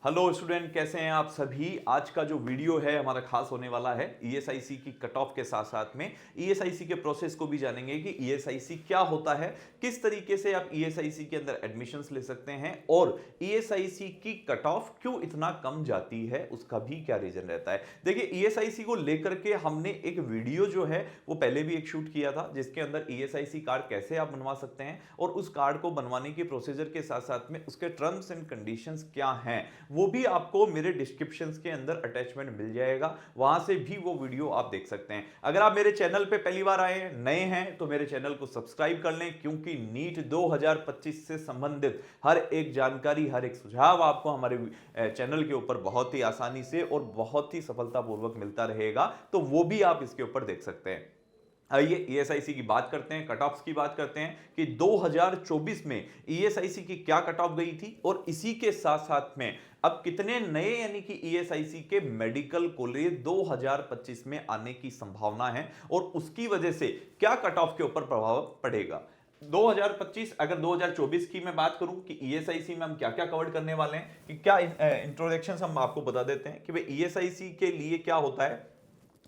Hello student, कैसे हैं आप सभी। आज का जो वीडियो है हमारा खास होने वाला है ईएसआईसी की कट ऑफ के साथ साथ में ईएसआईसी के प्रोसेस को भी जानेंगे कि ईएसआईसी क्या होता है, किस तरीके से आप ईएसआईसी के अंदर एडमिशंस ले सकते हैं और ईएसआईसी की कट ऑफ क्यों इतना कम जाती है, उसका भी क्या रीजन रहता है। देखिए, ईएसआईसी को लेकर के हमने एक वीडियो जो है वो पहले भी एक शूट किया था, जिसके अंदर ईएसआईसी कार्ड कैसे आप बनवा सकते हैं और उस कार्ड को बनवाने के प्रोसीजर के साथ साथ में उसके टर्म्स एंड कंडीशंस क्या हैं, वो भी आपको मेरे डिस्क्रिप्शन के अंदर अटैचमेंट मिल जाएगा। वहां से भी वो वीडियो आप देख सकते हैं। अगर आप मेरे चैनल पे पहली बार आए हैं, नए हैं, तो मेरे चैनल को सब्सक्राइब कर लें, क्योंकि नीट 2025 से संबंधित हर एक जानकारी, हर एक सुझाव आपको हमारे चैनल के ऊपर बहुत ही आसानी से और बहुत ही सफलतापूर्वक मिलता रहेगा, तो वो भी आप इसके ऊपर देख सकते हैं। आइए ईएसआईसी की बात करते हैं, कट ऑफ्स की बात करते हैं कि 2024 में ईएसआईसी की क्या कट ऑफ गई थी और इसी के साथ साथ में अब कितने नए यानी कि ईएसआईसी के मेडिकल कॉलेज 2025 में आने की संभावना है और उसकी वजह से क्या कट ऑफ के ऊपर प्रभाव पड़ेगा। 2025 अगर 2024 की मैं बात करूं कि ईएसआईसी में हम क्या क्या कवर करने वाले हैं, कि क्या इंट्रोडक्शन हम आपको बता देते हैं कि भाई ईएसआईसी के लिए क्या होता है।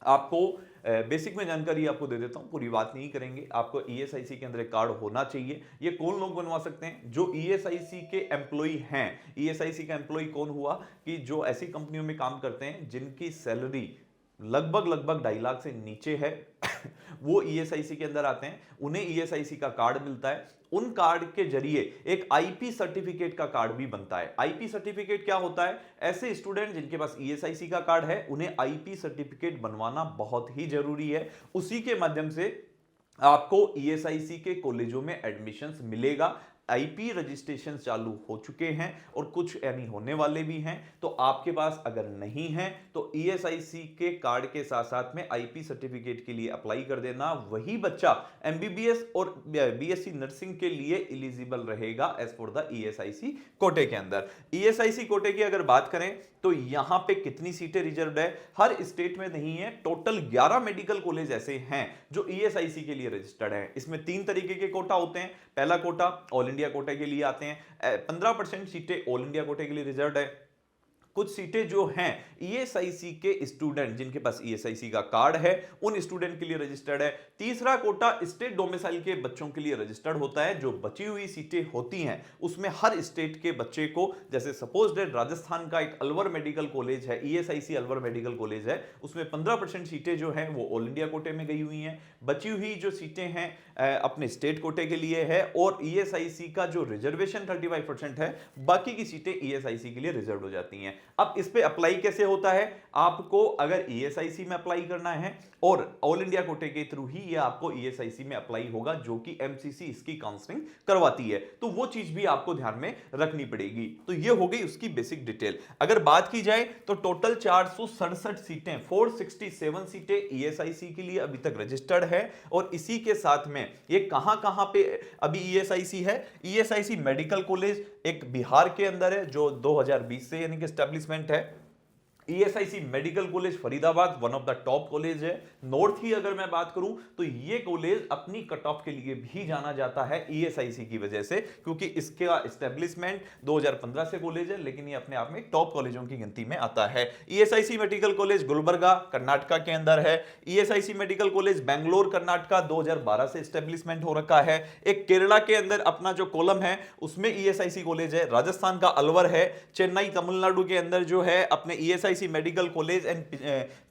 आपको बेसिक में जानकारी आपको दे देता हूं, पूरी बात नहीं करेंगे। आपको ईएसआईसी के अंदर एक कार्ड होना चाहिए। ये कौन लोग बनवा सकते हैं? जो ईएसआईसी के एम्प्लॉय हैं। ईएसआईसी का एम्प्लॉय कौन हुआ? कि जो ऐसी कंपनियों में काम करते हैं जिनकी सैलरी लगभग 2.5 लाख से नीचे है वो ईएसआईसी के अंदर आते हैं, उन्हें ईएसआईसी का कार्ड मिलता है। उन कार्ड के जरिए एक आईपी सर्टिफिकेट का कार्ड भी बनता है। आईपी सर्टिफिकेट क्या होता है? ऐसे स्टूडेंट जिनके पास ईएसआईसी का कार्ड है, उन्हें आईपी सर्टिफिकेट बनवाना बहुत ही जरूरी है। उसी के माध्यम से आपको ईएसआईसी के कॉलेजों में एडमिशंस मिलेगा। आईपी रजिस्ट्रेशन चालू हो चुके हैं और कुछ यानी होने वाले भी हैं। तो आपके पास अगर नहीं है तो ईएसआईसी के कार्ड के साथ साथ में आईपी सर्टिफिकेट के लिए अप्लाई कर देना। वही बच्चा एमबीबीएस और बीएससी नर्सिंग के लिए एलिजिबल रहेगा एज फॉर द ईएसआईसी कोटे के अंदर। ईएसआईसी कोटे की अगर बात करें तो यहां पे कितनी सीटें रिजर्व्ड है? हर स्टेट में नहीं है, टोटल 11 मेडिकल कॉलेज ऐसे हैं जो ईएसआईसी के लिए रजिस्टर्ड हैं। इसमें 3 तरीके के कोटा होते हैं। पहला कोटा ऑल इंडिया कोटे के लिए आते हैं। 15% सीटें ऑल इंडिया कोटे के लिए रिजर्व्ड है। कुछ सीटें जो हैं ईएसआईसी के स्टूडेंट जिनके पास ईएसआईसी का कार्ड है, उन स्टूडेंट के लिए रजिस्टर्ड है। तीसरा कोटा स्टेट डोमिसाइल के बच्चों के लिए रजिस्टर्ड होता है। जो बची हुई सीटें होती हैं उसमें हर स्टेट के बच्चे को, जैसे सपोज दैट राजस्थान का एक अलवर मेडिकल कॉलेज है, ईएसआईसी अलवर मेडिकल कॉलेज है, उसमें 15% सीटें जो हैं वो ऑल इंडिया कोटे में गई हुई हैं। बची हुई जो सीटें हैं अपने स्टेट कोटे के लिए है और ईएसआईसी का जो रिजर्वेशन 35% है, बाकी की सीटें ईएसआईसी के लिए रिजर्व हो जाती हैं। अब इस पे अप्लाई कैसे होता है? आपको अगर ईएसआईसी में अप्लाई करना है और ऑल इंडिया कोटे के थ्रू ही ये आपको ईएसआईसी में अप्लाई होगा, जो कि एमसीसी इसकी काउंसलिंग करवाती है, तो वो चीज भी आपको ध्यान में रखनी पड़ेगी। तो ये हो गई उसकी बेसिक डिटेल। अगर बात की जाए तो टोटल 467 सीटें, 467 सीटें ईएसआईसी के लिए अभी तक रजिस्टर्ड है। और इसी के साथ में ये कहां कहां पे अभी ईएसआईसी है? ईएसआईसी मेडिकल कॉलेज एक बिहार के अंदर है जो 2020 से यानी कि एस्टेब्लिशमेंट है। ESIC medical college Faridabad one of the top college है। नॉर्थ की अगर मैं बात करूं तो ये कॉलेज अपनी कट ऑफ के लिए भी जाना जाता है ईएसआईसी की वजह से, क्योंकि इसका एस्टेब्लिशमेंट 2015 से कॉलेज है, लेकिन ये अपने आप में टॉप कॉलेजों की गिनती में आता है। ESIC medical college Gulbarga Karnataka के अंदर है। ESIC medical college Bangalore Karnataka 2012 से एस्टेब्लिशमेंट हो रखा है। एक केरला के अंदर अपना जो कोलम है उसमें ईएसआईसी कॉलेज है। राजस्थान का अलवर है। चेन्नई तमिलनाडु के अंदर जो है अपने ईएसआईसी मेडिकल कॉलेज एंड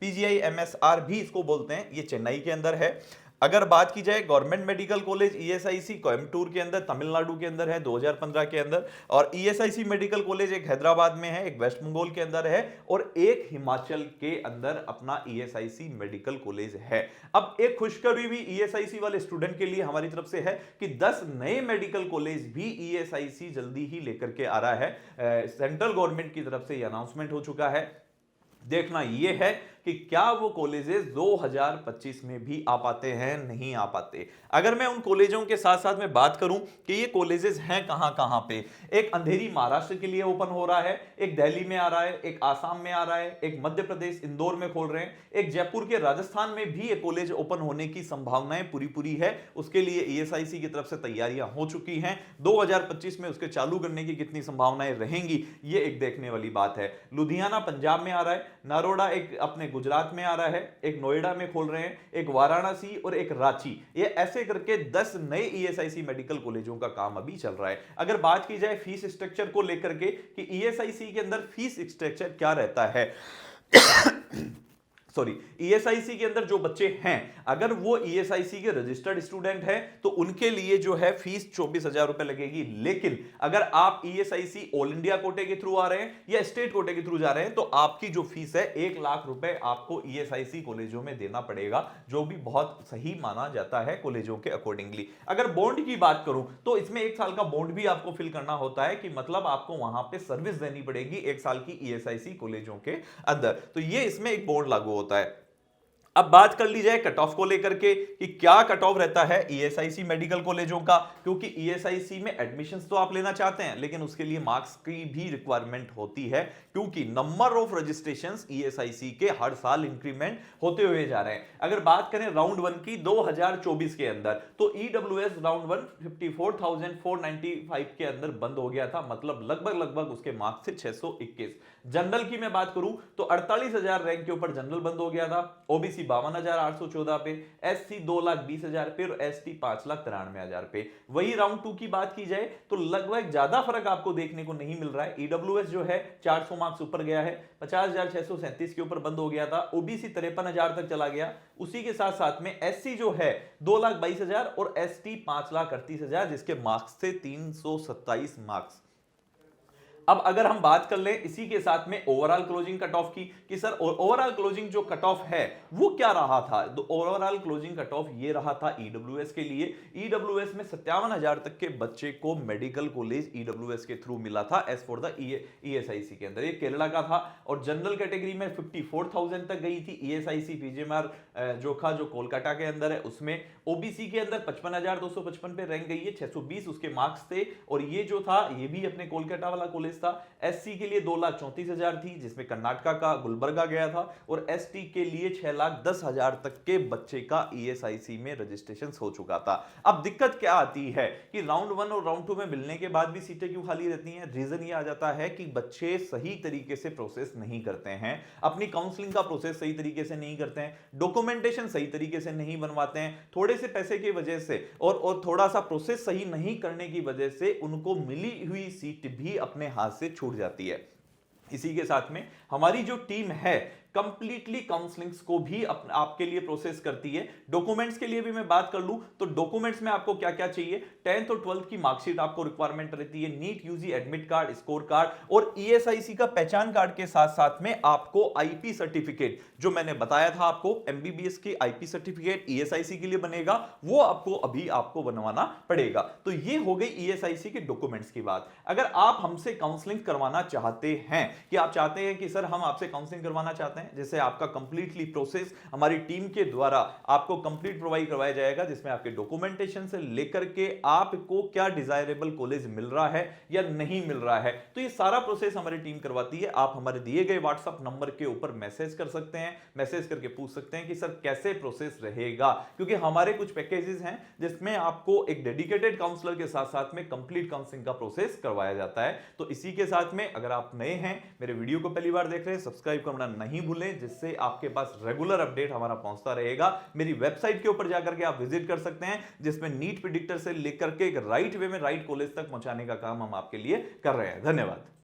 पीजीआईएमएसआर भी इसको बोलते हैं, ये चेन्नई के अंदर है। अगर बात की जाए government medical college ESIC Coimbatore के अंदर तमिलनाडु के अंदर है 2015 के अंदर। और ईएसआईसी मेडिकल कॉलेज एक हैदराबाद में है, एक वेस्ट बंगाल के अंदर है और एक हिमाचल के अंदर अपना ईएसआईसी मेडिकल कॉलेज है। अब एक खुशखबरी भी ईएसआईसी वाले स्टूडेंट के लिए हमारी तरफ से है कि 10 नए मेडिकल कॉलेज भी ईएसआईसी जल्दी ही लेकर के आ रहा है। सेंट्रल गवर्नमेंट की तरफ से यह अनाउंसमेंट हो चुका है। देखना यह है कि क्या वो कॉलेजेस 2025 में भी आ पाते हैं, नहीं आ पाते। अगर मैं उन कॉलेजों के साथ साथ में बात करूं कि ये कॉलेजेस हैं कहां कहां पे, एक अंधेरी महाराष्ट्र के लिए ओपन हो रहा है, एक दिल्ली में आ रहा है, एक आसाम में आ रहा है, एक मध्य प्रदेश इंदौर में खोल रहे हैं, एक जयपुर के राजस्थान में भी एक कॉलेज ओपन होने की संभावनाएं पूरी पूरी है। उसके लिए ईएसआईसी की तरफ से तैयारियां हो चुकी हैं। 2025 में उसके चालू करने की कितनी संभावनाएं रहेंगी, ये एक देखने वाली बात है। लुधियाना पंजाब में आ रहा है, नरोडा एक अपने गुजरात में आ रहा है, एक नोएडा में खोल रहे हैं, एक वाराणसी और एक रांची, ये ऐसे करके 10 नए ईएसआईसी मेडिकल कॉलेजों का काम अभी चल रहा है। अगर बात की जाए फीस स्ट्रक्चर को लेकर के कि ईएसआईसी के अंदर फीस स्ट्रक्चर क्या रहता है सॉरी, ईएसआईसी के अंदर जो बच्चे हैं, अगर वो ईएसआईसी के रजिस्टर्ड स्टूडेंट हैं तो उनके लिए जो है फीस 24,000 रुपए लगेगी। लेकिन अगर आप ईएसआईसी ऑल इंडिया कोटे के थ्रू आ रहे हैं या स्टेट कोटे के थ्रू जा रहे हैं तो आपकी जो फीस है 1 लाख रुपए आपको ईएसआईसी कॉलेजों में देना पड़ेगा, जो भी बहुत सही माना जाता है कॉलेजों के अकॉर्डिंगली। अगर बॉन्ड की बात करूं तो इसमें 1 साल का बॉन्ड भी आपको फिल करना होता है, कि मतलब आपको वहां पे सर्विस देनी पड़ेगी 1 साल की ईएसआईसी कॉलेजों के अंदर, तो ये इसमें एक बॉन्ड लागू होता है। अब बात कर ली जाए कट ऑफ को लेकर के कि क्या कट ऑफ रहता है ईएसआईसी मेडिकल कॉलेजों का, क्योंकि ईएसआईसी में एडमिशंस तो आप लेना चाहते हैं लेकिन उसके लिए मार्क्स की भी रिक्वायरमेंट होती है, क्योंकि नंबर ऑफ रजिस्ट्रेशंस ईएसआईसी के हर साल इंक्रीमेंट होते हुए जा रहे हैं। अगर बात करें राउंड 1 की 2024 के अंदर, तो ईडब्ल्यूएस राउंड 1 54,495 के अंदर बंद हो गया था, मतलब लगभग उसके मार्क्स थे 621। जनरल की मैं बात करूं तो 48,000 रैंक के ऊपर जनरल बंद हो गया था, ओबीसी 52,814 पे, एससी 2,20,000 पे और एसटी 5,93,000 पे। वही राउंड 2 की बात की जाए तो लगभग ज्यादा फर्क आपको देखने को नहीं मिल रहा है। ईडब्ल्यूएस जो है 400 मार्क्स ऊपर गया है, 50,637 के ऊपर बंद हो गया था, ओबीसी 53,000 तक चला गया। उसी के साथ साथ में एससी जो है 2,22,000 और एसटी 5,38,000, जिसके मार्क्स थे 327 मार्क्स। अब अगर हम बात कर लें इसी के साथ में ओवरऑल क्लोजिंग कट ऑफ की, कि सर ओवरऑल क्लोजिंग जो कट ऑफ है वो क्या रहा था, तो ओवरऑल क्लोजिंग कट ऑफ ये रहा था ईडब्ल्यूएस के लिए। ईडब्ल्यूएस में 57,000 तक के बच्चे को मेडिकल कॉलेज ईडब्ल्यूएस के थ्रू मिला था एज फॉर द ईएसआईसी के अंदर, ये केरला का था। और जनरल कैटेगरी में 54,000 तक गई थी ईएसआईसी पीजीएमआर जोखा जो कोलकाता के अंदर है उसमें। ओबीसी के अंदर 55,255 पे रैंक गई है, 620 उसके मार्क्स थे, और ये जो था ये भी अपने कोलकाता वाला कॉलेज था। एससी के लिए 2,34,000 थी, जिसमें कर्नाटका का गुलबर्गा गया था, और एसटी के लिए 6,10,000 तक के बच्चे का ईएसआईसी में रजिस्ट्रेशन हो चुका था। अब दिक्कत क्या आती है कि राउंड 1 और राउंड 2 में मिलने के बाद भी सीटें क्यों खाली रहती हैं? रीजन ये आ जाता है कि बच्चे सही तरीके से प्रोसेस नहीं करते हैं, अपनी काउंसलिंग का प्रोसेस सही तरीके से नहीं करते हैं, डॉक्यूमेंटेशन सही तरीके से नहीं बनवाते हैं, थोड़े से पैसे की वजह से और थोड़ा सा प्रोसेस सही नहीं करने की वजह से उनको मिली हुई सीट भी अपने हाथ से छूट जाती है। इसी के साथ में हमारी जो टीम है कंप्लीटली काउंसलिंग्स को भी आपके लिए प्रोसेस करती है। डॉक्यूमेंट्स के लिए भी मैं बात कर लूं तो डॉक्यूमेंट्स में आपको क्या क्या चाहिए, 10th और 12th की मार्कशीट आपको रिक्वायरमेंट रहती है, NEET UG admit card, score card और ईएसआईसी का पहचान कार्ड के साथ साथ में आपको आईपी सर्टिफिकेट, जो मैंने बताया था आपको एमबीबीएस की आईपी सर्टिफिकेट ईएसआईसी के लिए बनेगा, वो आपको बनवाना पड़ेगा। तो ये हो गई ईएसआईसी के डॉक्यूमेंट्स की बात। अगर आप हमसे काउंसलिंग करवाना चाहते हैं, कि आप चाहते हैं कि सर हम आपसे काउंसलिंग करवाना चाहते हैं, जैसे आपका कंप्लीटली प्रोसेस हमारी टीम के द्वारा आपको कंप्लीट प्रोवाइड करवाया जाएगा, जिसमें आपके डॉक्यूमेंटेशन से लेकर के आपको क्या डिजायरेबल कॉलेज मिल रहा है या नहीं मिल रहा है, तो ये सारा प्रोसेस हमारी टीम करवाती है। आप हमारे दिए गए व्हाट्सएप नंबर के ऊपर मैसेज कर सकते हैं, मैसेज करके पूछ सकते हैं कि सर कैसे प्रोसेस रहेगा, क्योंकि हमारे कुछ पैकेजेस हैं जिसमें आपको एक डेडिकेटेड काउंसलर के साथ साथ में कंप्लीट काउंसलिंग का प्रोसेस करवाया जाता है। तो इसी के साथ में अगर आप नए हैं, मेरे वीडियो को पहली बार देख रहे हैं, सब्सक्राइब करना नहीं भूलें, जिससे आपके पास रेगुलर अपडेट हमारा पहुंचता रहेगा। मेरी वेबसाइट के ऊपर जाकर के आप विजिट कर सकते हैं, जिसमें नीट प्रेडिक्टर से लेकर के एक राइट वे में राइट कॉलेज तक पहुंचाने का काम हम आपके लिए कर रहे हैं। धन्यवाद।